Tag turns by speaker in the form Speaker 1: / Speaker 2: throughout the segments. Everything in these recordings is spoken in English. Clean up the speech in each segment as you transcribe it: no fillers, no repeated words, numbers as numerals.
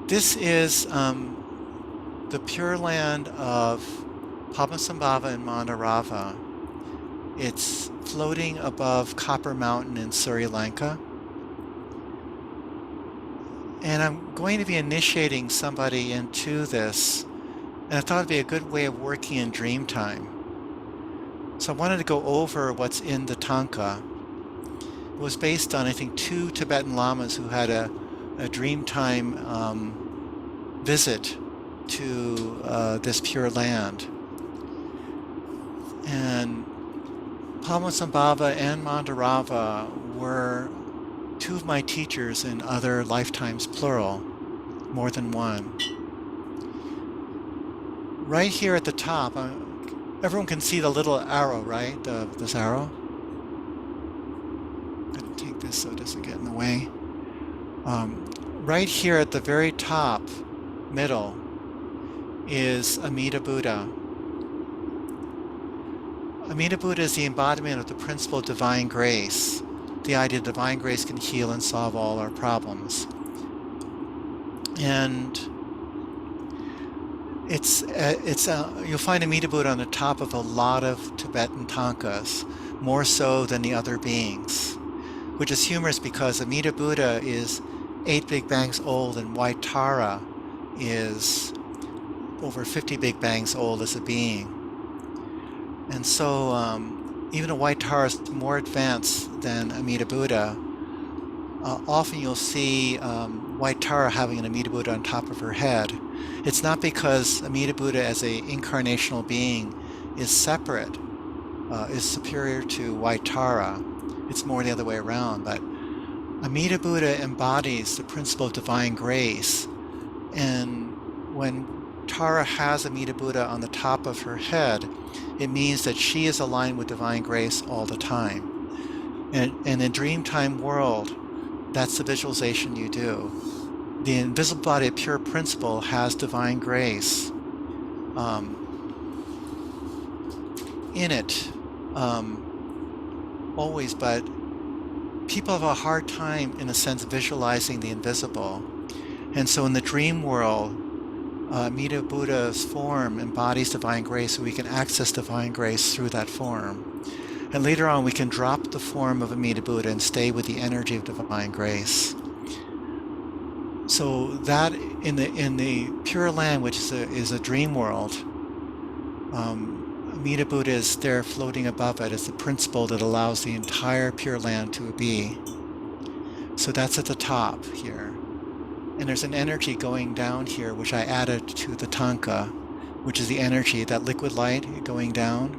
Speaker 1: This is the Pure Land of Padmasambhava and Mandarava. It's floating above Copper Mountain in Sri Lanka. And I'm going to be initiating somebody into this, and I thought it'd be a good way of working in dream time. So I wanted to go over what's in the Thangka. It was based on, I think, 2 Tibetan Lamas who had a dream time visit to this Pure Land. And Padmasambhava and Mandarava were 2 of my teachers in other lifetimes, plural, more than one. Right here at the top, everyone can see the little arrow, right? This arrow. I'm going to take this so it doesn't get in the way. Right here at the very top, middle, is Amida Buddha. Amida Buddha is the embodiment of the principle of divine grace. The idea that divine grace can heal and solve all our problems. And you'll find Amida Buddha on the top of a lot of Tibetan Thangkas, more so than the other beings, which is humorous because Amida Buddha is 8 Big Bangs old and White Tara is over 50 Big Bangs old as a being. And so even a White Tara is more advanced than Amida Buddha. Often you'll see White Tara having an Amida Buddha on top of her head. It's not because Amida Buddha as an incarnational being is separate, is superior to White Tara. It's more the other way around. But Amida Buddha embodies the principle of divine grace. And when Tara has Amida Buddha on the top of her head, it means that she is aligned with divine grace all the time. And in the Dreamtime world, that's the visualization you do. The invisible body of pure principle has divine grace in it always, but people have a hard time, in a sense, visualizing the invisible. And so in the dream world, Amida Buddha's form embodies divine grace, so we can access divine grace through that form. And later on, we can drop the form of Amida Buddha and stay with the energy of divine grace. So that in the Pure Land, which is a dream world, Amida Buddha is there floating above it as the principle that allows the entire Pure Land to be. So that's at the top here. And there's an energy going down here, which I added to the Thangka, which is the energy, that liquid light going down.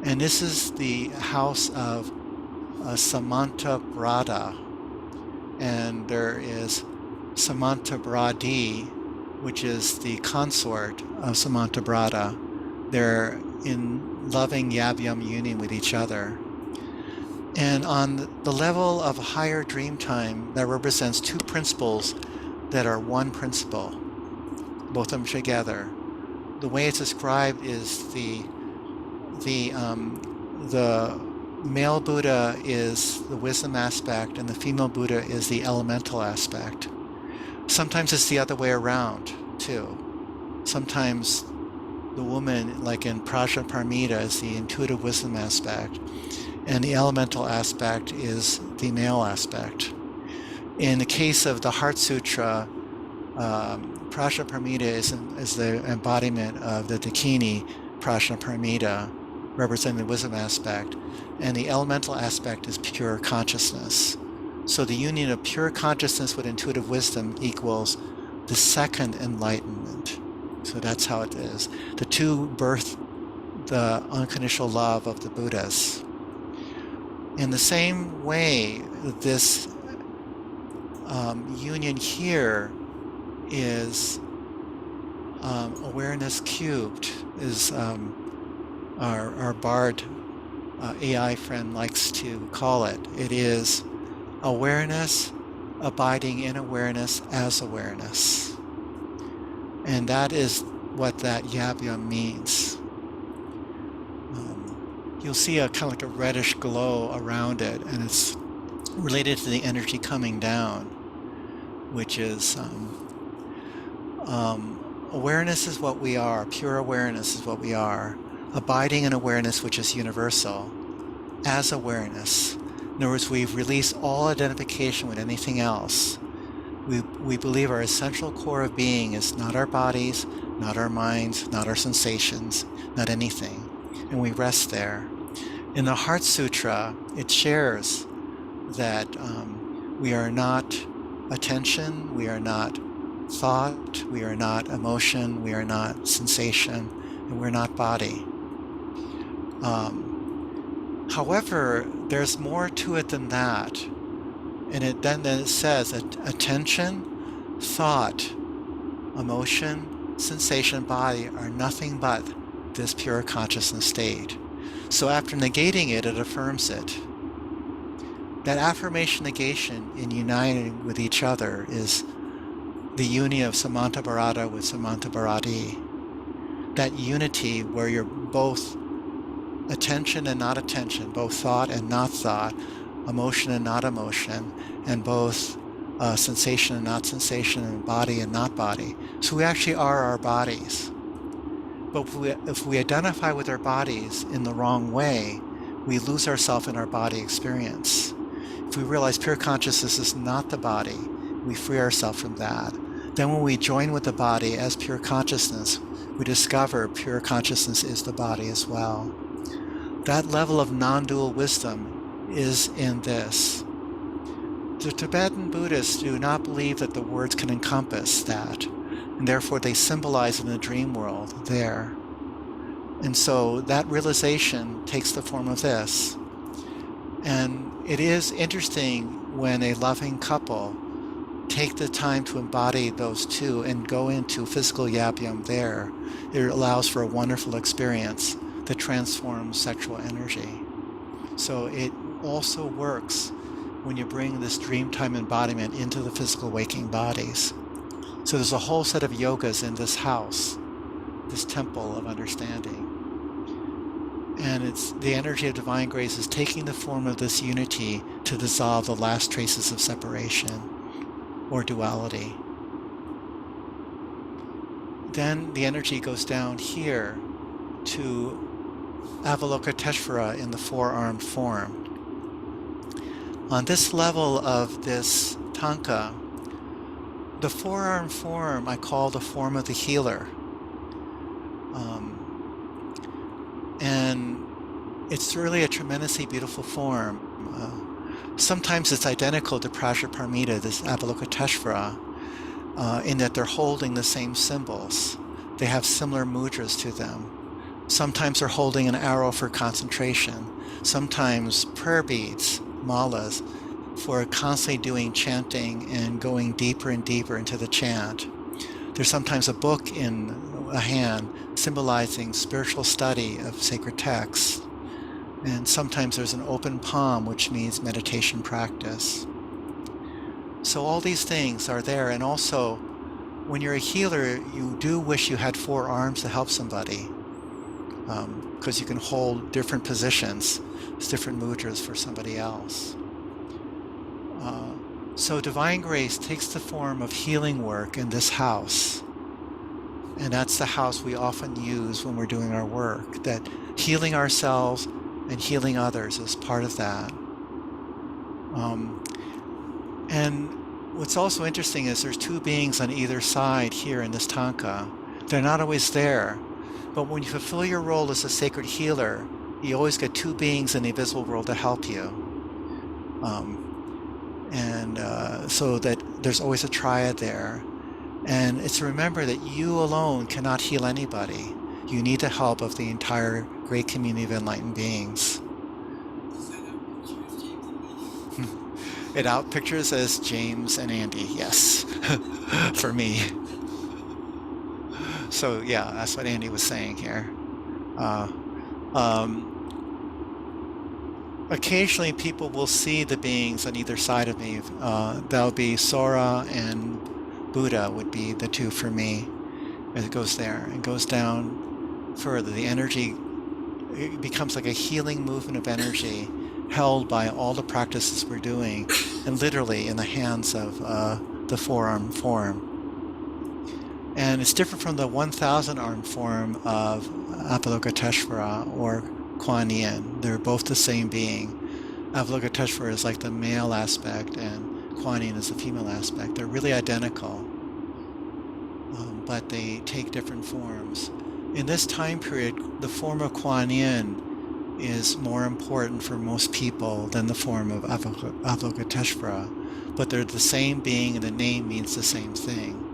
Speaker 1: And this is the house of Samantabhrata. And there is Samantabhradi, which is the consort of Samantabhrata. They're in loving YabYum union with each other. And on the level of higher dream time, that represents 2 principles that are one principle, both of them together. The way it's described is the male Buddha is the wisdom aspect and the female Buddha is the elemental aspect. Sometimes it's the other way around too. Sometimes the woman, like in Prajnaparamita, is the intuitive wisdom aspect, and the elemental aspect is the male aspect. In the case of the Heart Sutra, Prajnaparamita is the embodiment of the Dakini Prajnaparamita, representing the wisdom aspect, and the elemental aspect is pure consciousness. So the union of pure consciousness with intuitive wisdom equals the second enlightenment. So that's how it is. The 2 birth the unconditional love of the Buddhas. In the same way, this union here is awareness cubed, is our Bard AI friend likes to call it. It is awareness abiding in awareness as awareness. And that is what that YabYum means. You'll see a kind of like a reddish glow around it, and it's related to the energy coming down, which is Awareness is what we are. Pure awareness is what we are. Abiding in awareness, which is universal, as awareness. In other words, we've released all identification with anything else. We believe our essential core of being is not our bodies, not our minds, not our sensations, not anything. And we rest there. In the Heart Sutra, it shares that we are not attention, we are not thought, we are not emotion, we are not sensation, and we're not body. However, there's more to it than that. And then it says that attention, thought, emotion, sensation, body are nothing but this pure consciousness state. So after negating it, it affirms it. That affirmation negation in uniting with each other is the union of Samantabharata with Samantabharati. That unity where you're both attention and not attention, both thought and not thought, emotion and not emotion, and both sensation and not sensation, and body and not body. So we actually are our bodies. But if we identify with our bodies in the wrong way, we lose ourselves in our body experience. If we realize pure consciousness is not the body, we free ourselves from that. Then when we join with the body as pure consciousness, we discover pure consciousness is the body as well. That level of non-dual wisdom is in this. The Tibetan Buddhists do not believe that the words can encompass that, and therefore they symbolize in the dream world there. And so that realization takes the form of this. And it is interesting when a loving couple take the time to embody those two and go into physical YabYum there. It allows for a wonderful experience that transforms sexual energy. So it also works when you bring this dreamtime embodiment into the physical waking bodies. So there's a whole set of yogas in this house, this temple of understanding. And it's the energy of divine grace is taking the form of this unity to dissolve the last traces of separation or duality. Then the energy goes down here to Avalokiteshvara in the four-armed form. On this level of this Thangka, the four-armed form I call the form of the healer. And it's really a tremendously beautiful form. Sometimes it's identical to Prajnaparamita, this Avalokiteshvara, in that they're holding the same symbols. They have similar mudras to them. Sometimes they're holding an arrow for concentration. Sometimes prayer beads, malas, for constantly doing chanting and going deeper and deeper into the chant. There's sometimes a book in a hand symbolizing spiritual study of sacred texts. And sometimes there's an open palm, which means meditation practice. So all these things are there. And also, when you're a healer, you do wish you had four arms to help somebody, because you can hold different positions, different mudras for somebody else. So divine grace takes the form of healing work in this house. And that's the house we often use when we're doing our work, that healing ourselves and healing others is part of that. And what's also interesting is there's two beings on either side here in this Thangka. They're not always there, but when you fulfill your role as a sacred healer, you always get two beings in the invisible world to help you. So that there's always a triad there. And it's to remember that you alone cannot heal anybody. You need the help of the entire great community of enlightened beings. It out pictures as James and Andy, yes, for me. So yeah, that's what Andy was saying here. Occasionally people will see the beings on either side of me. That'll be Sora and Buddha would be the two for me. As it goes there and goes down further, the energy, it becomes like a healing movement of energy held by all the practices we're doing, and literally in the hands of the four-armed form. And it's different from the 1,000 arm form of Avalokiteshvara or Kuan Yin. They're both the same being. Avalokiteshvara is like the male aspect, and Kuan Yin is the female aspect. They're really identical, but they take different forms. In this time period, the form of Kuan Yin is more important for most people than the form of Avalokiteshvara, but they're the same being, and the name means the same thing.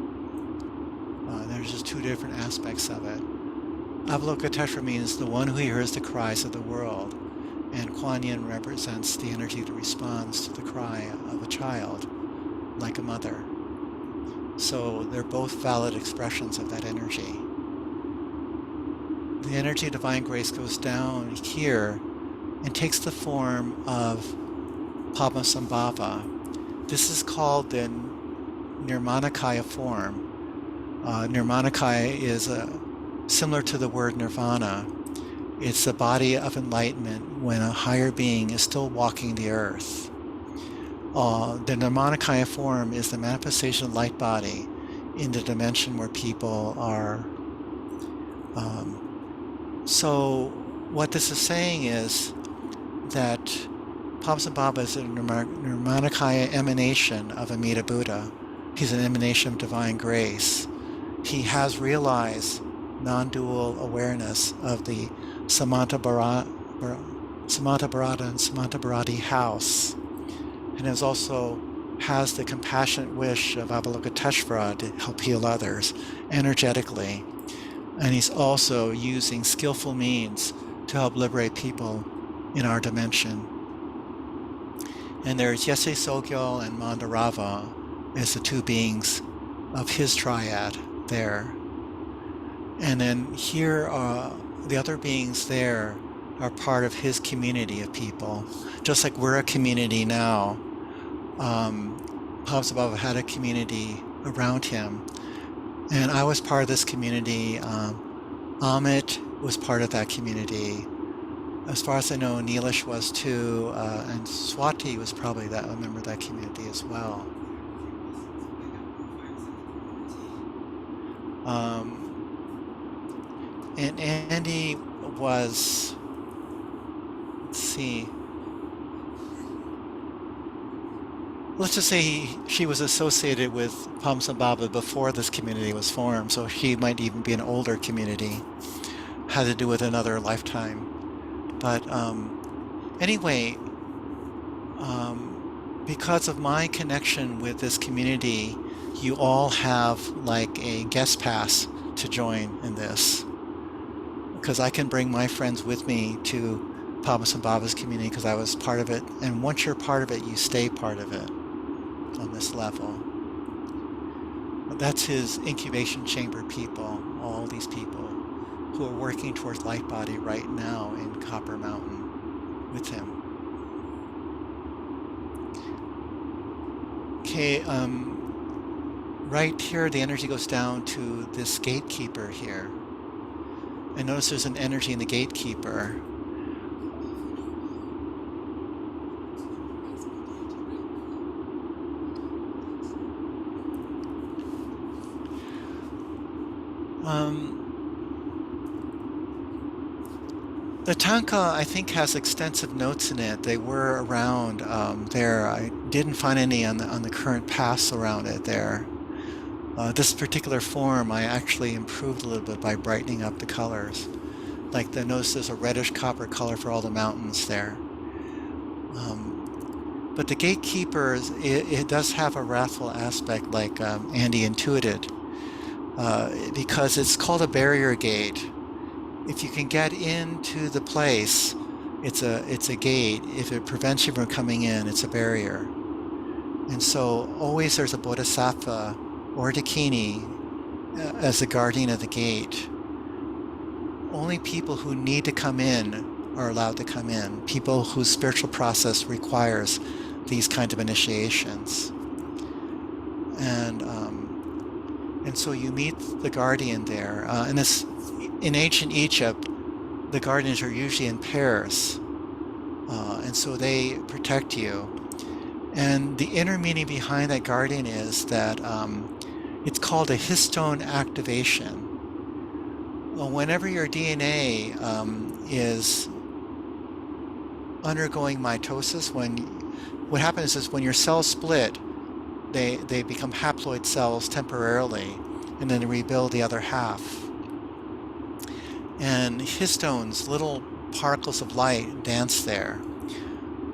Speaker 1: There's just two different aspects of it. Avalokiteshvara means the one who hears the cries of the world, and Kuan Yin represents the energy that responds to the cry of a child, like a mother. So they're both valid expressions of that energy. The energy of divine grace goes down here and takes the form of Padmasambhava. This is called the Nirmanakaya form. Nirmanakaya is similar to the word nirvana. It's the body of enlightenment when a higher being is still walking the earth. The Nirmanakaya form is the manifestation of light body in the dimension where people are. So what this is saying is that Padmasambhava is a Nirmanakaya emanation of Amida Buddha. He's an emanation of divine grace. He has realized non-dual awareness of the Samantabharata and Samantabharati house, and has the compassionate wish of Avalokiteshvara to help heal others energetically. And he's also using skillful means to help liberate people in our dimension. And there's Yeshe Tsogyal and Mandarava as the two beings of his triad there. And then here the other beings there are part of his community of people. Just like we're a community now, Padmasambhava had a community around him. And I was part of this community. Amit was part of that community. As far as I know, Neelish was too, and Swati was probably a member of that community as well. And Andy was, let's just say she was associated with Padmasambhava before this community was formed, so she might even be an older community, had to do with another lifetime. But anyway, because of my connection with this community, you all have like a guest pass to join in this, because I can bring my friends with me to Padmasambhava's community because I was part of it, and once you're part of it, you stay part of it on this level. That's his incubation chamber people, all these people who are working towards light body right now in Copper Mountain with him. Okay, right here the energy goes down to this gatekeeper here. And notice there's an energy in the gatekeeper. The Thangka, I think, has extensive notes in it. They were around there. I didn't find any on the current paths around it there. This particular form, I actually improved a little bit by brightening up the colors. Like notice there's a reddish copper color for all the mountains there. But the gatekeepers, it does have a wrathful aspect, like Andy intuited, because it's called a barrier gate. If you can get into the place, it's a gate. If it prevents you from coming in, it's a barrier. And so always there's a bodhisattva or dakini as the guardian of the gate. Only people who need to come in are allowed to come in. People whose spiritual process requires these kinds of initiations. And so you meet the guardian there. And this, in ancient Egypt, the guardians are usually in pairs. And so they protect you. And the inner meaning behind that guardian is that It's called a histone activation. Whenever your DNA is undergoing mitosis, what happens is when your cells split, they become haploid cells temporarily, and then they rebuild the other half. And histones, little particles of light, dance there.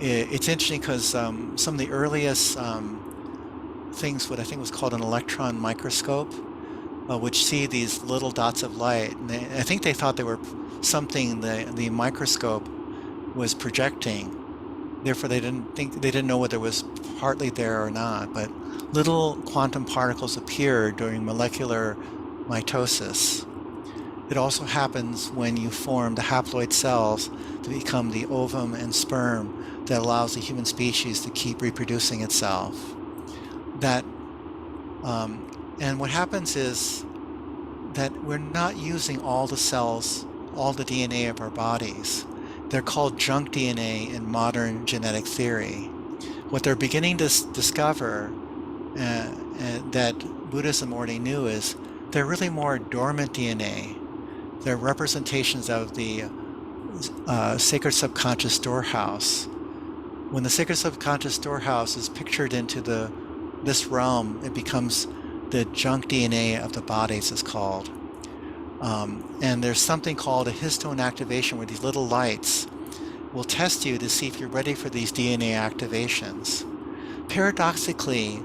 Speaker 1: It's interesting because some of the earliest things, what I think was called an electron microscope, which see these little dots of light. And I think they thought they were something the microscope was projecting. Therefore, they didn't know whether it was partly there or not. But little quantum particles appear during molecular mitosis. It also happens when you form the haploid cells to become the ovum and sperm that allows the human species to keep reproducing itself. And what happens is that we're not using all the cells, all the DNA of our bodies. They're called junk DNA in modern genetic theory. What they're beginning to discover, that Buddhism already knew, is they're really more dormant DNA. They're representations of the sacred subconscious storehouse. When the sacred subconscious storehouse is pictured into this realm, it becomes the junk DNA of the bodies, is called. And there's something called a histone activation, where these little lights will test you to see if you're ready for these DNA activations. Paradoxically,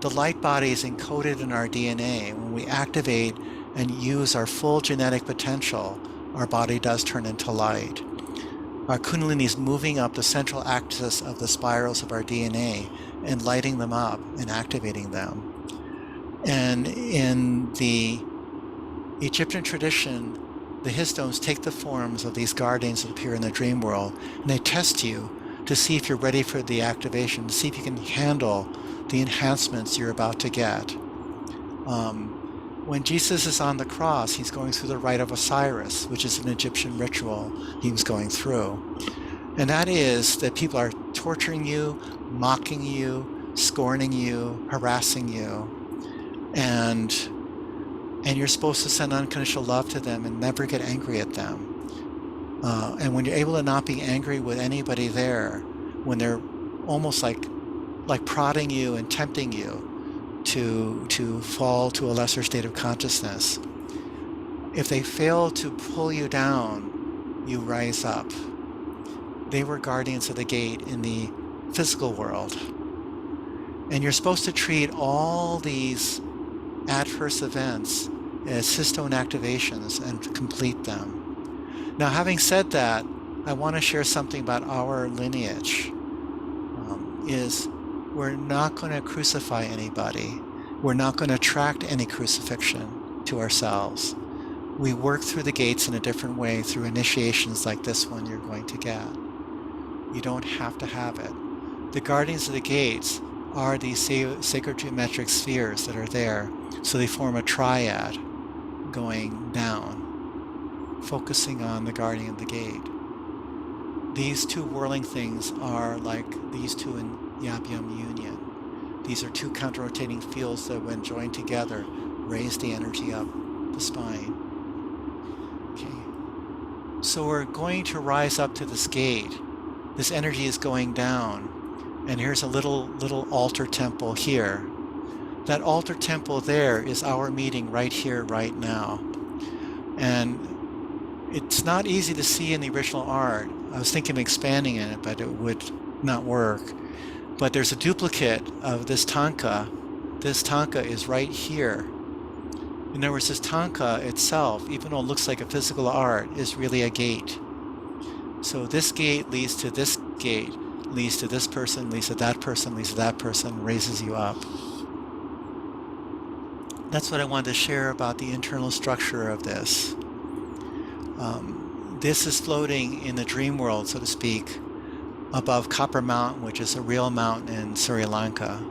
Speaker 1: the light body is encoded in our DNA. When we activate and use our full genetic potential, our body does turn into light. Our kundalini is moving up the central axis of the spirals of our DNA and lighting them up and activating them. And in the Egyptian tradition, the histones take the forms of these guardians that appear in the dream world, and they test you to see if you're ready for the activation, to see if you can handle the enhancements you're about to get. When Jesus is on the cross, he's going through the rite of Osiris, which is an Egyptian ritual he was going through. And that is that people are torturing you, mocking you, scorning you, harassing you. And you're supposed to send unconditional love to them and never get angry at them. And when you're able to not be angry with anybody there, when they're almost like prodding you and tempting you to fall to a lesser state of consciousness, if they fail to pull you down, you rise up. They were guardians of the gate in the physical world. And you're supposed to treat all these adverse events as histone activations and complete them. Now, having said that, I want to share something about our lineage. We're not going to crucify anybody. We're not going to attract any crucifixion to ourselves. We work through the gates in a different way, through initiations like this one you're going to get. You don't have to have it. The guardians of the gates are these sacred geometric spheres that are there. So they form a triad going down, focusing on the guardian of the gate. These two whirling things are like these two in YabYum union. These are two counter-rotating fields that, when joined together, raise the energy up the spine. Okay. So we're going to rise up to this gate. This energy is going down. And here's a little altar temple here. That altar temple there is our meeting right here, right now. And it's not easy to see in the original art. I was thinking of expanding it, but it would not work. But there's a duplicate of this Thangka. This Thangka is right here. In other words, this Thangka itself, even though it looks like a physical art, is really a gate. So this gate leads to this gate, leads to this person, leads to that person, leads to that person, raises you up. That's what I wanted to share about the internal structure of this. This is floating in the dream world, so to speak, above Copper Mountain, which is a real mountain in Sri Lanka.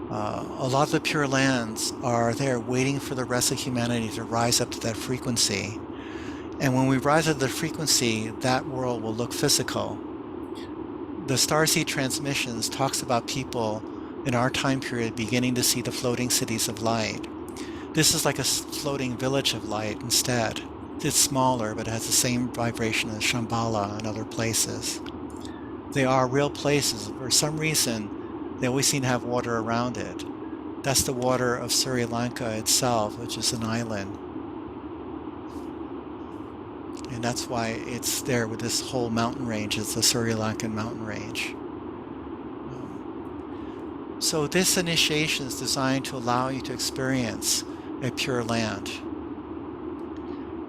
Speaker 1: A lot of the Pure Lands are there waiting for the rest of humanity to rise up to that frequency. And when we rise up to the frequency, that world will look physical. The Starseed Transmissions talks about people in our time period, beginning to see the floating cities of light. This is like a floating village of light instead. It's smaller, but it has the same vibration as Shambhala and other places. They are real places. For some reason, they always seem to have water around it. That's the water of Sri Lanka itself, which is an island. And that's why it's there with this whole mountain range. It's the Sri Lankan mountain range. So this initiation is designed to allow you to experience a pure land.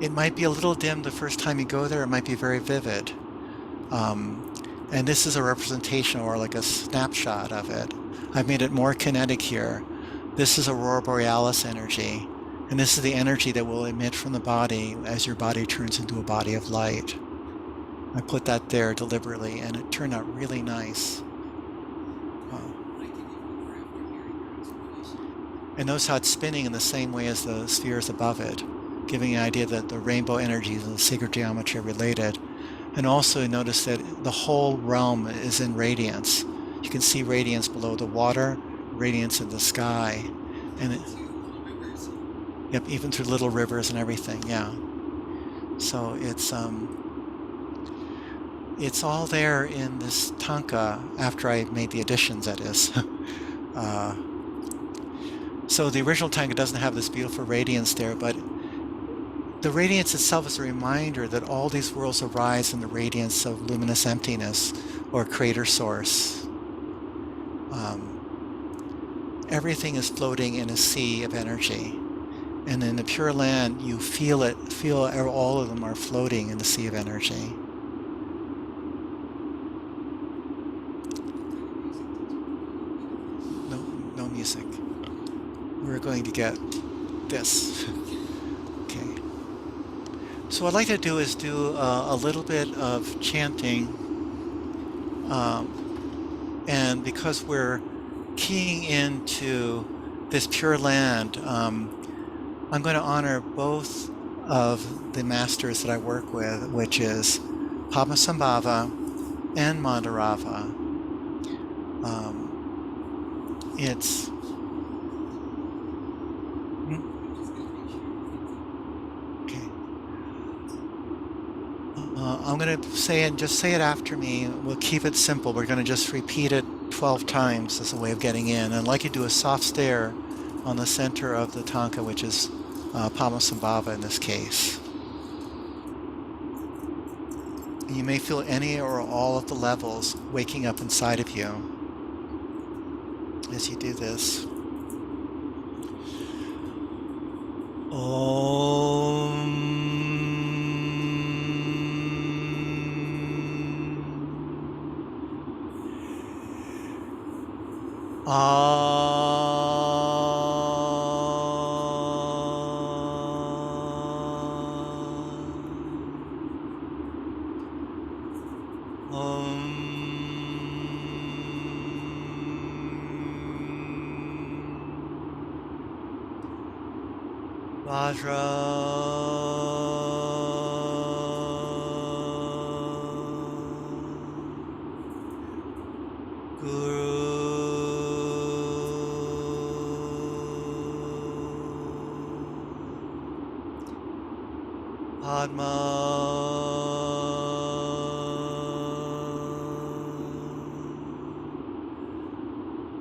Speaker 1: It might be a little dim the first time you go there. It might be very vivid. And this is a representation or like a snapshot of it. I've made it more kinetic here. This is Aurora Borealis energy. And this is the energy that will emit from the body as your body turns into a body of light. I put that there deliberately, and it turned out really nice. And notice how it's spinning in the same way as the spheres above it, giving an idea that the rainbow energies and the sacred geometry are related. And also notice that the whole realm is in radiance. You can see radiance below the water, radiance in the sky, and yep, even through little rivers and everything, yeah. So it's all there in this Thangka after I made the additions, that is. So the original Thangka doesn't have this beautiful radiance there, but the radiance itself is a reminder that all these worlds arise in the radiance of luminous emptiness or creator source. Everything is floating in a sea of energy. And in the Pure Land, you feel it, all of them are floating in the sea of energy. No music. We're going to get this. Okay. So what I'd like to do is do a little bit of chanting. And because we're keying into this Pure Land, I'm going to honor both of the masters that I work with, which is Padmasambhava and Mandarava. It's okay. I'm going to say it. Just say it after me. We'll keep it simple. We're going to just repeat it 12 times as a way of getting in. And I'd like you to do a soft stare on the center of the Thangka, which is Padmasambhava in this case. And you may feel any or all of the levels waking up inside of you as you do this. Vajra, Guru, Padma,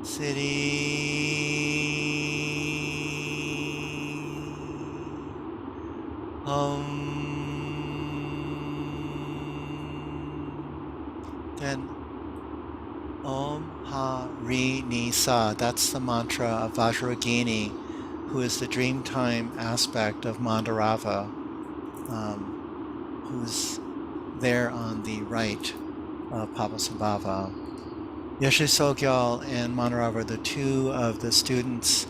Speaker 1: Siddhi, then Om Ha Ri Ni Sa. That's the mantra of Vajrayogini, who is the dreamtime aspect of Mandarava, who's there on the right of Padmasambhava. Yeshe Tsogyal and Mandarava are the two of the students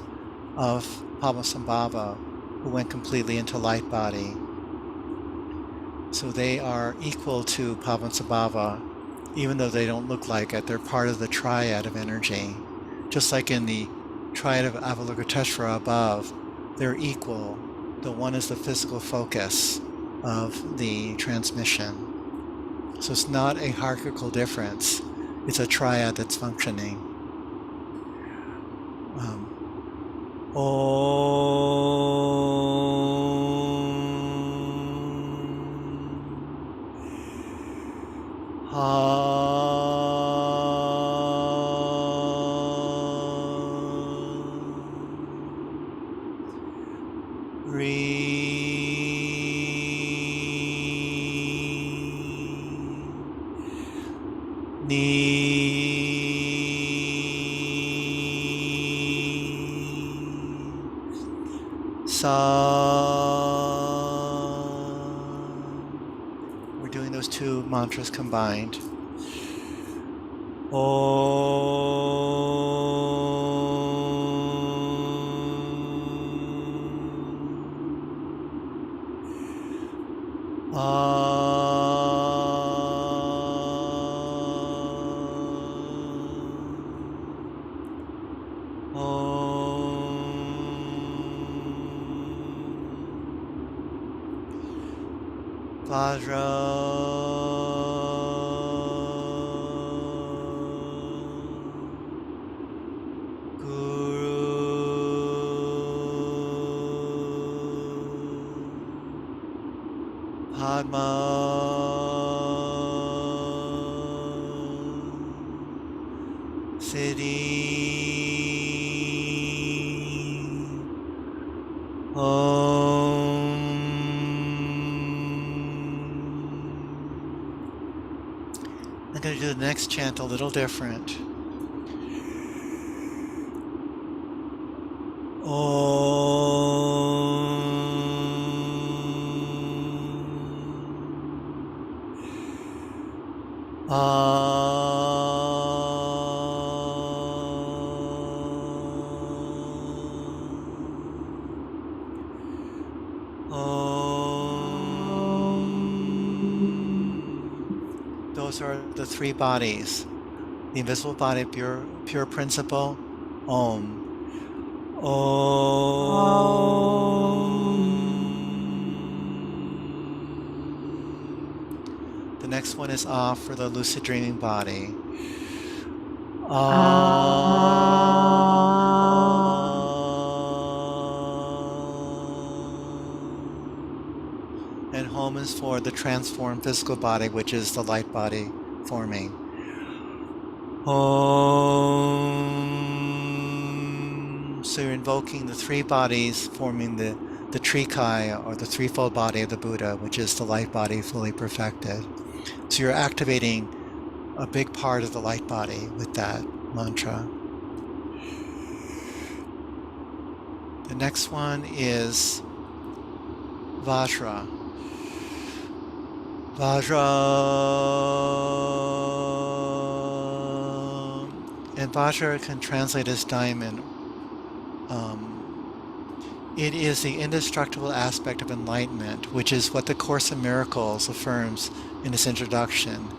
Speaker 1: of Padmasambhava who went completely into light body. So they are equal to Padmasambhava, even though they don't look like it. They're part of the triad of energy. Just like in the triad of Avalokiteshvara above, they're equal. The one is the physical focus of the transmission. So it's not a hierarchical difference. It's a triad that's functioning. We're doing those two mantras combined. Vajra, Padma, siddhi, I'm going to do the next chant a little different. Those are the three bodies. The invisible body, pure principle, Om. Om. The next one is off for the lucid dreaming body. And Home is for the transformed physical body, which is the light body forming. Om. So you're invoking the three bodies forming the Trikaya, or the threefold body of the Buddha, which is the light body fully perfected. So you're activating a big part of the light body with that mantra. The next one is Vajra. Vajra. And Vajra can translate as diamond. It is the indestructible aspect of enlightenment, which is what the Course in Miracles affirms in its introduction.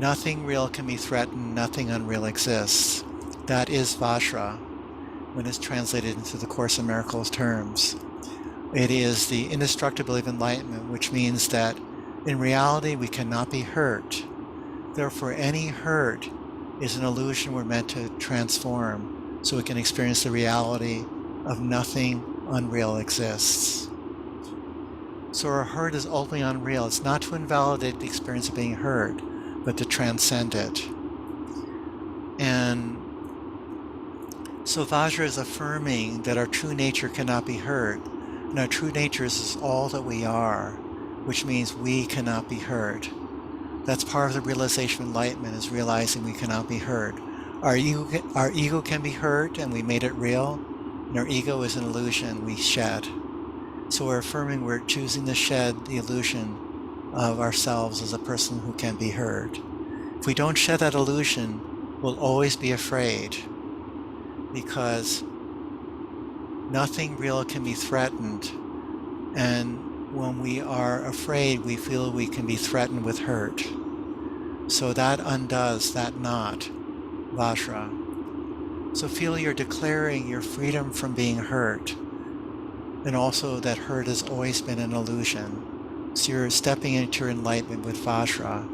Speaker 1: Nothing real can be threatened, nothing unreal exists. That is Vajra when it's translated into the Course in Miracles terms. It is the indestructibility of enlightenment, which means that in reality we cannot be hurt. Therefore, any hurt is an illusion we're meant to transform so we can experience the reality of nothing unreal exists. So our hurt is ultimately unreal. It's not to invalidate the experience of being hurt, but to transcend it. And so Vajra is affirming that our true nature cannot be hurt, and our true nature is all that we are, which means we cannot be hurt. That's part of the realization of enlightenment, is realizing we cannot be hurt. Our ego can be hurt, and we made it real, and our ego is an illusion we shed. So we're affirming we're choosing to shed the illusion of ourselves as a person who can be hurt. If we don't shed that illusion, we'll always be afraid, because nothing real can be threatened, and when we are afraid, we feel we can be threatened with hurt. So that undoes that knot, Vajra. So feel you're declaring your freedom from being hurt, and also that hurt has always been an illusion. So you're stepping into your enlightenment with Vajra.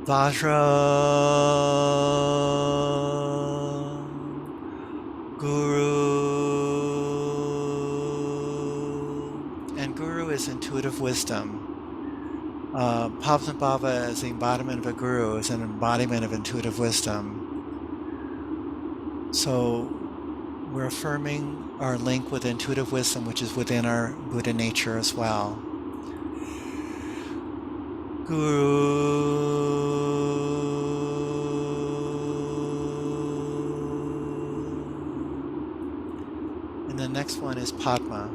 Speaker 1: Vajra. Guru. And Guru is intuitive wisdom. Padmasambhava as the embodiment of a guru is an embodiment of intuitive wisdom. So we're affirming our link with intuitive wisdom, which is within our Buddha nature as well. Guru. And the next one is Padma.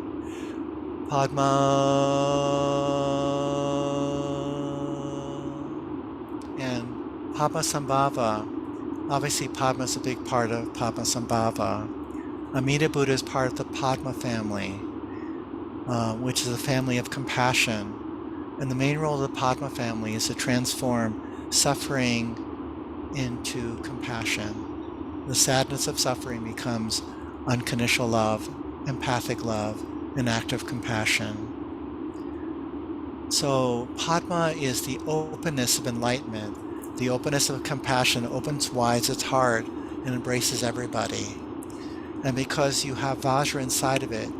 Speaker 1: And Padmasambhava. Obviously, Padma is a big part of Padmasambhava. Amida Buddha is part of the Padma family, which is a family of compassion. And the main role of the Padma family is to transform suffering into compassion. The sadness of suffering becomes unconditional love, empathic love, and active compassion. So Padma is the openness of enlightenment. The openness of compassion opens wide its heart and embraces everybody. And because you have Vajra inside of it,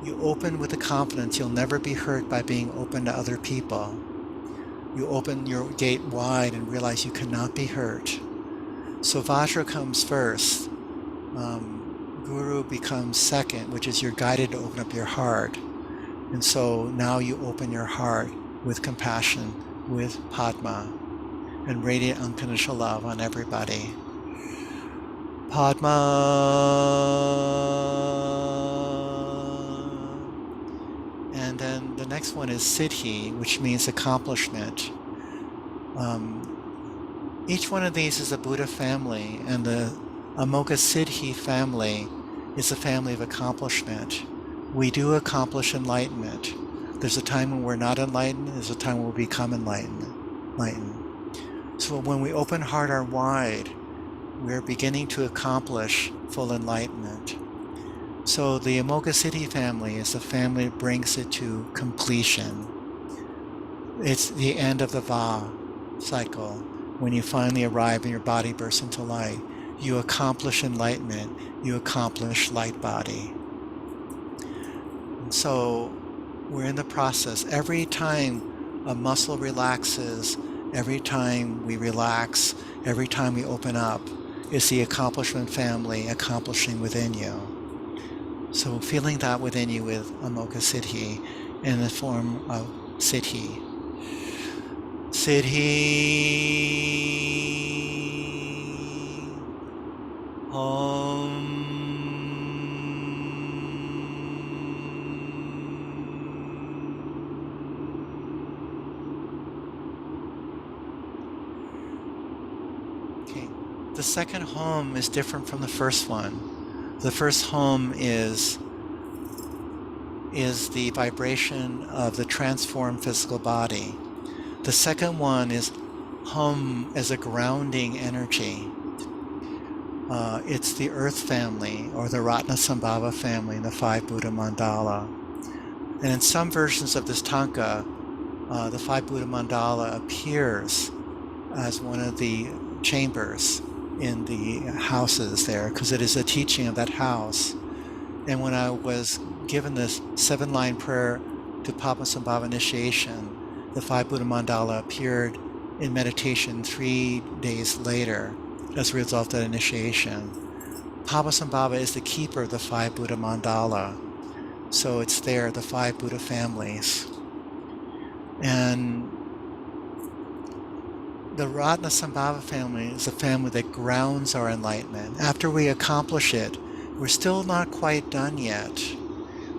Speaker 1: you open with the confidence you'll never be hurt by being open to other people. You open your gate wide and realize you cannot be hurt. So Vajra comes first. Guru becomes second, which is you're guided to open up your heart. And so now you open your heart with compassion, with Padma, and radiate unconditional love on everybody. Padma. And then the next one is siddhi, which means accomplishment. Each one of these is a Buddha family, and the Amoga Siddhi family is a family of accomplishment. We do accomplish enlightenment. There's a time when we're not enlightened, there's a time when we become enlightened. So when we open heart are wide, we're beginning to accomplish full enlightenment. So the Amoga Siddhi family is the family that brings it to completion. It's the end of the Va cycle. When you finally arrive and your body bursts into light, you accomplish enlightenment, you accomplish light body. And so we're in the process. Every time a muscle relaxes, every time we relax, every time we open up, is the accomplishment family accomplishing within you. So feeling that within you with Amoga Siddhi in the form of siddhi. Siddhi. Om. Okay. The second home is different from the first one. The first home is the vibration of the transformed physical body. The second one is hum as a grounding energy. It's the earth family, or the Padmasambhava family, in the 5 Buddha mandala. And in some versions of this Thangka, the 5 Buddha mandala appears as one of the chambers in the houses there, because it is a teaching of that house. And when I was given this 7-line prayer to Padmasambhava initiation, the 5 Buddha mandala appeared in meditation 3 days later as a result of that initiation. Padmasambhava is the keeper of the 5 Buddha mandala. So it's there, the 5 Buddha families. And the Padmasambhava family is a family that grounds our enlightenment. After we accomplish it, we're still not quite done yet.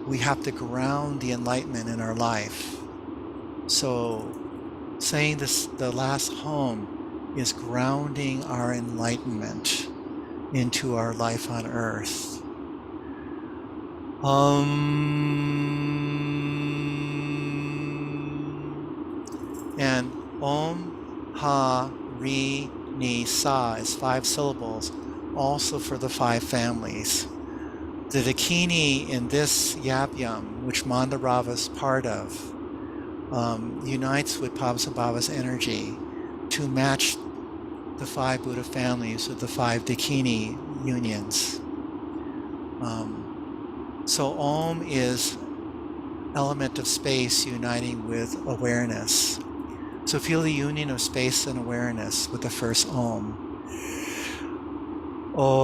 Speaker 1: We have to ground the enlightenment in our life. So saying this, the last home, is grounding our enlightenment into our life on earth. And Om, Ha, Ri, Ni, Sa is 5 syllables, also for the 5 families. The Dakini in this YabYum, which Mandarava is part of, unites with Padmasambhava's energy to match the 5 Buddha families with the 5 Dakini unions. So Om is element of space uniting with awareness. So feel the union of space and awareness with the first Om. Om.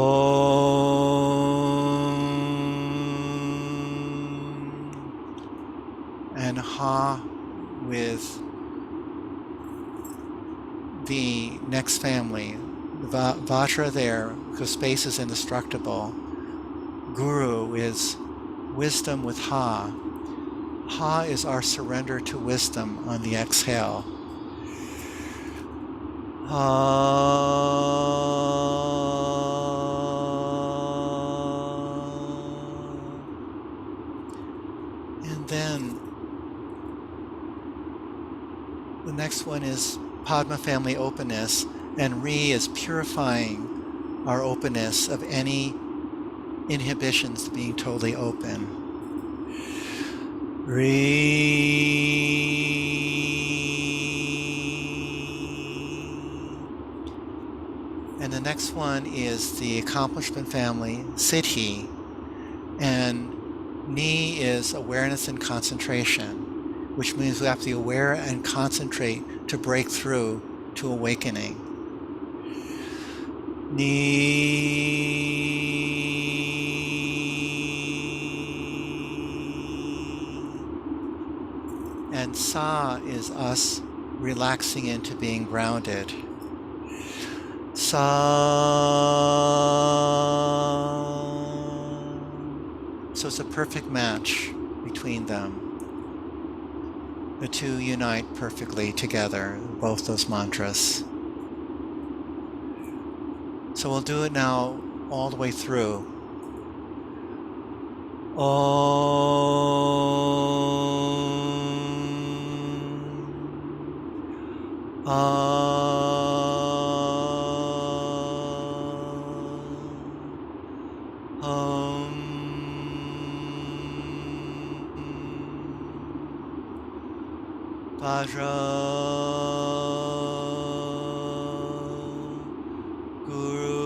Speaker 1: And Ha with the next family. The Vajra there, because space is indestructible. Guru is wisdom with Ha. Ha is our surrender to wisdom on the exhale. And then the next one is Padma family openness, and Re is purifying our openness of any inhibitions to being totally open. And the next one is the accomplishment family, siddhi, and Ni is awareness and concentration, which means we have to be aware and concentrate to break through to awakening. Ni. And Sa is us relaxing into being grounded. Sa. So it's a perfect match between them. The two unite perfectly together, both those mantras. So we'll do it now all the way through. Vajra Guru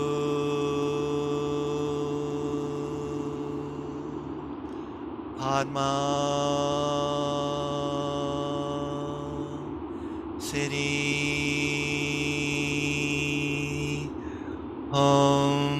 Speaker 1: Padma Siddhi Om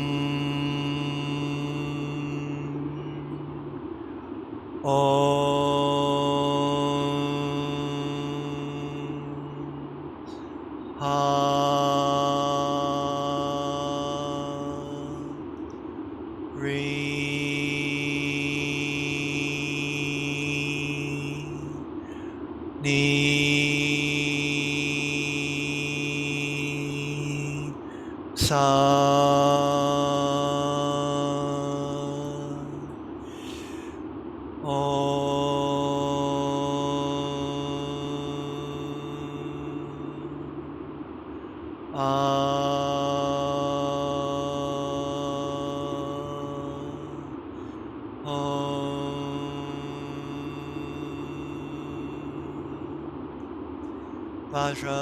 Speaker 1: Vajra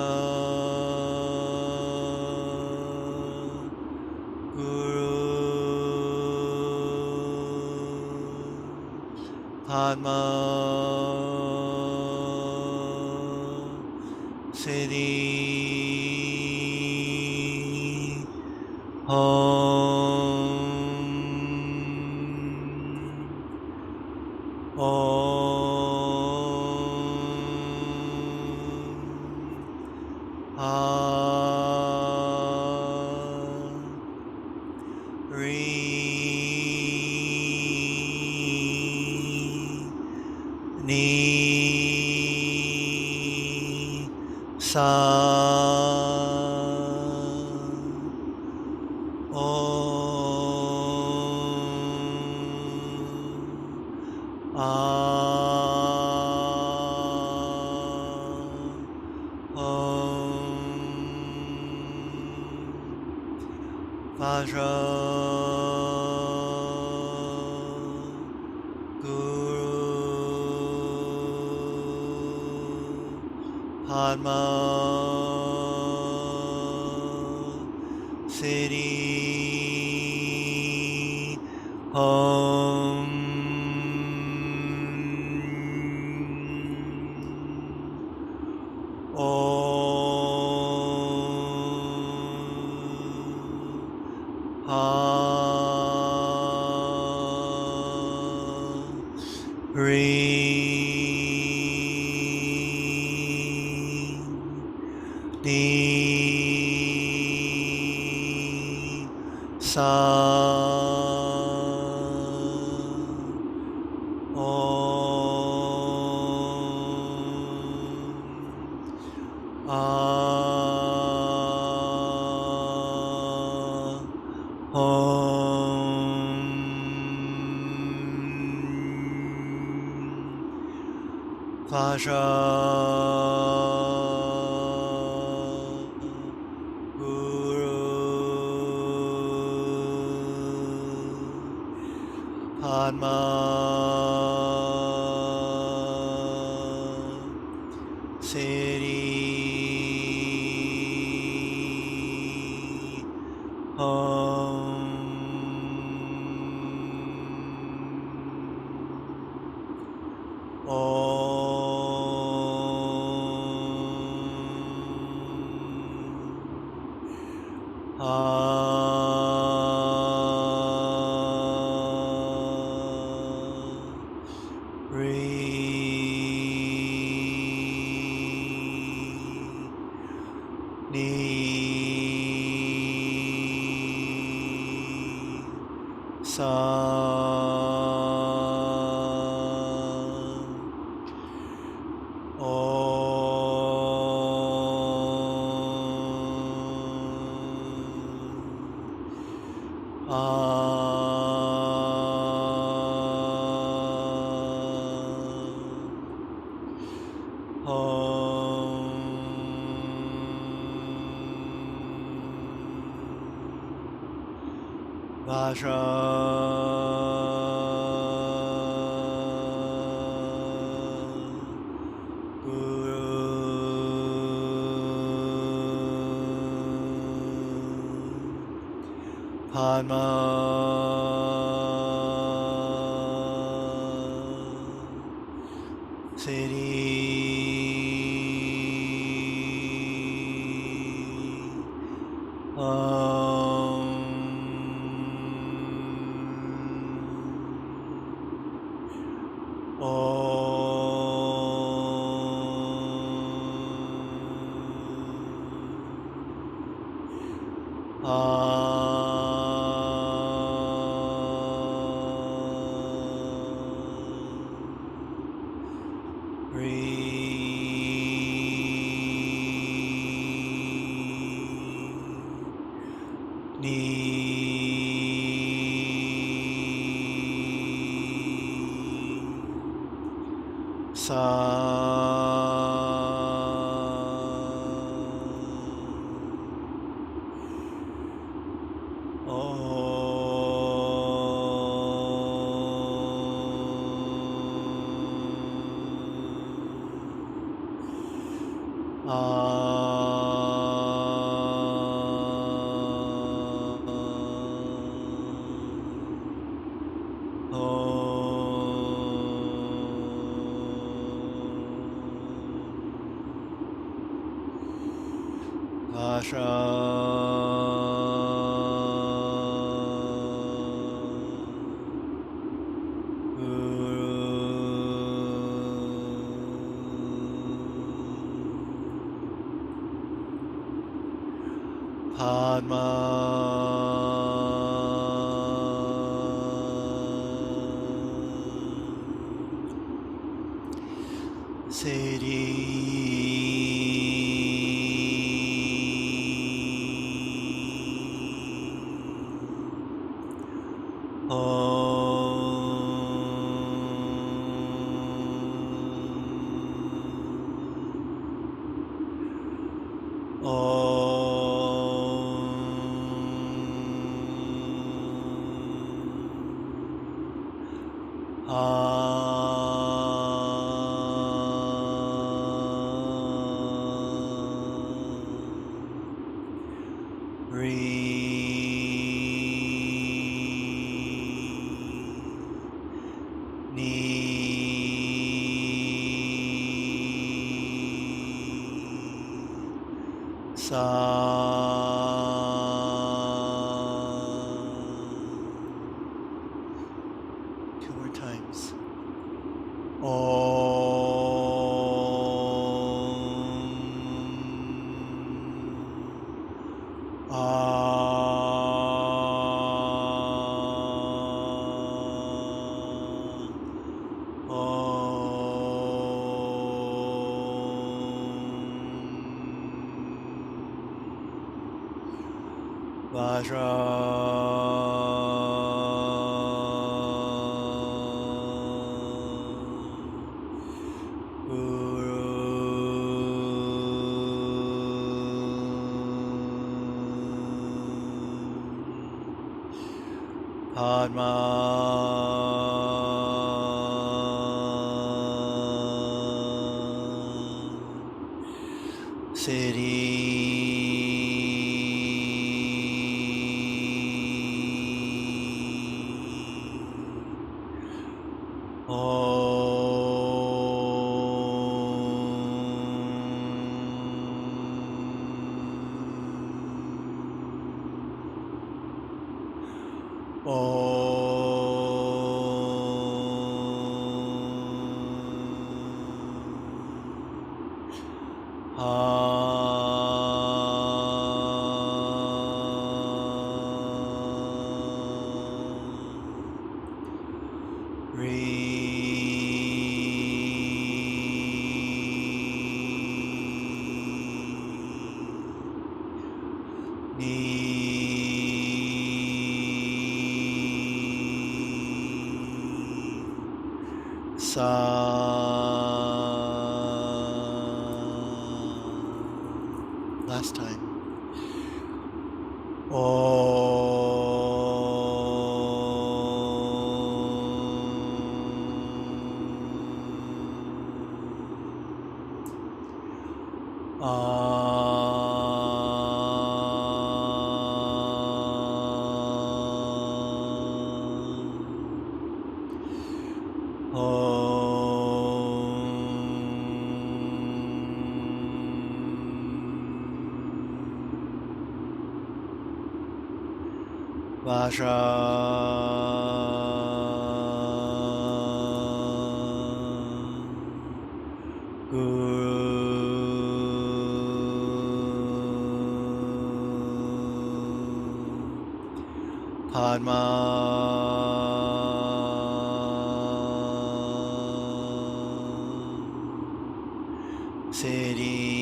Speaker 1: Guru Padma Siddhi Vajra Guru Padma Siddhi Om Ring, ni, sa, om, a, om, Vajra, Padma, siddhi, ni, sa, Vajra, Padma, siddhi, ni, sa, Padma, Two more times. Vajra. Last time. Vajra. Padma. Siddhi.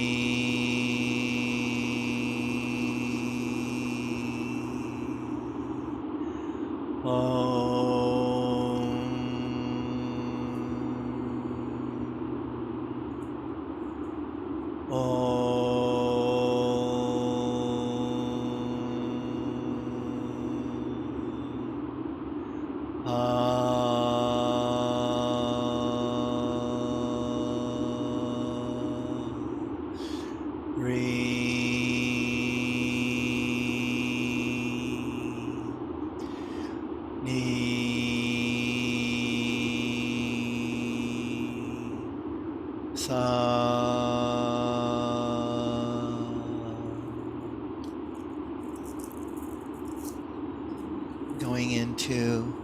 Speaker 1: Going into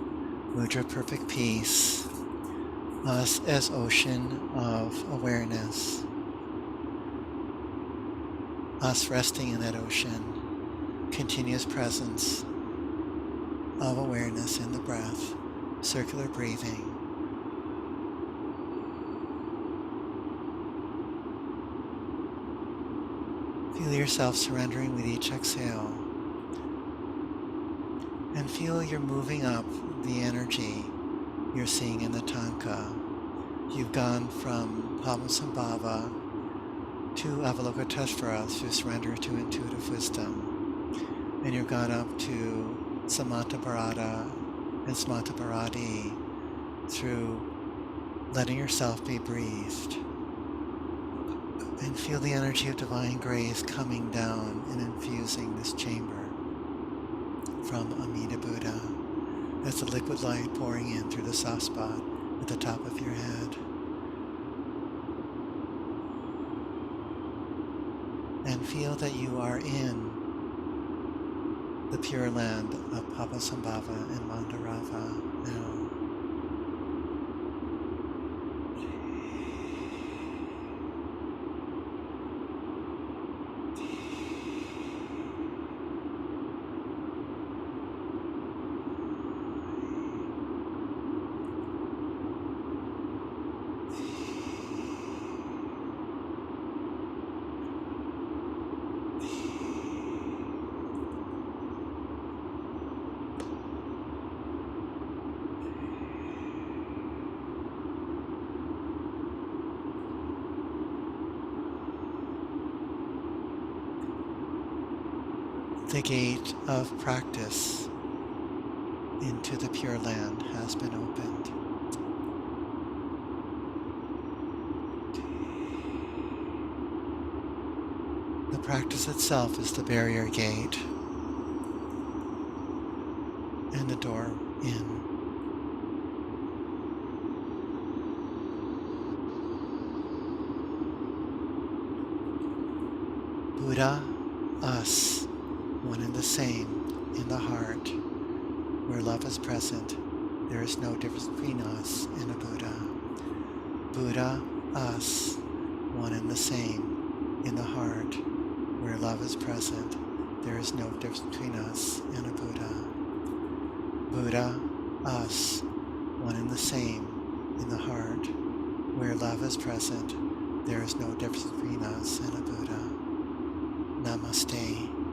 Speaker 1: Mudra Perfect Peace, us as ocean of awareness, us resting in that ocean, continuous presence of awareness in the breath, circular breathing. Feel yourself surrendering with each exhale. And feel you're moving up the energy you're seeing in the Thangka. You've gone from Padmasambhava to Avalokiteshvara through surrender to intuitive wisdom. And you've gone up to Samatha Bharata and Samatha Bharati through letting yourself be breathed. And feel the energy of divine grace coming down and infusing this chamber from Amida Buddha. That's the liquid light pouring in through the soft spot at the top of your head. And feel that you are in the pure land of Padmasambhava and Mandarava now. The gate of practice into the Pure Land has been opened. The practice itself is the barrier gate and the door in. Buddha, us, one and the same, in the heart, where love is present. There is no difference between us and a Buddha. Buddha, us, one and the same, in the heart, where love is present. There is no difference between us and a Buddha. Buddha, us, one and the same, in the heart, where love is present. There is no difference between us and a Buddha. Namaste.